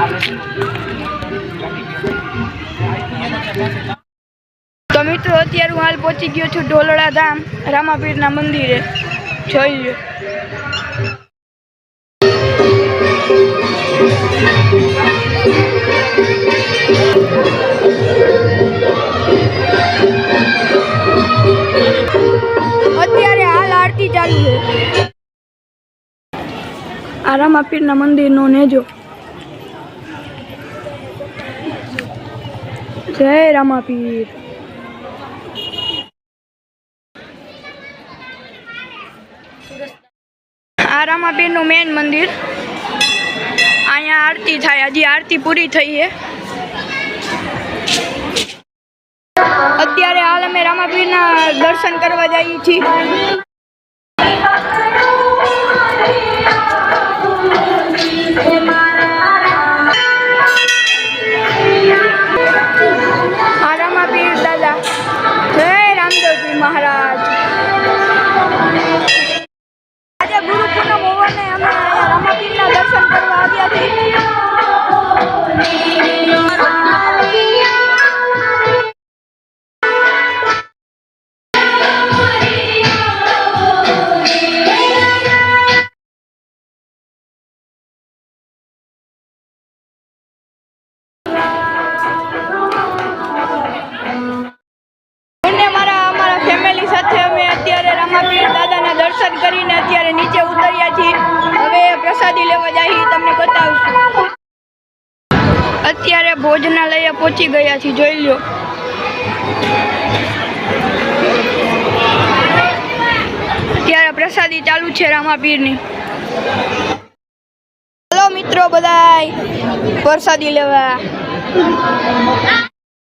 તો મિત્રો અત્યારે હું હાલ પહોંચી ગયો છું ઢોલડા ધામ રામાપીરના મંદિરે. જોઈ લો. અત્યારે હાલ આરતી ચાલુ છે. આ રામાપીરના મંદિરનો નેજો. જય રામાપીર. આ રામાપીરનું મેન મંદિર. અહીંયા આરતી થાય. હજી આરતી પૂરી થઈ છે. અત્યારે હાલ અમે રામાપીરના દર્શન કરવા જઈએ છીએ. આ રામાપીર દાદા. જય રામદેવજી મહારાજ. આજે ગુરુ પૂનમ હોવાને અમે રામાપીરના દર્શન કરવા આવ્યા છીએ. રામાપીર દાદાના દર્શન કરીને અત્યારે નીચે ઉતર્યા છીએ. હવે પ્રસાદી લેવા જઈએ. તમને બતાવશું. અત્યારે ભોજનાલયે પહોંચી ગયા છીએ. જોઈ લો. અત્યારે પ્રસાદી ચાલુ છે રામાપીરની. હલો મિત્રો, બધાય પ્રસાદી લેવા.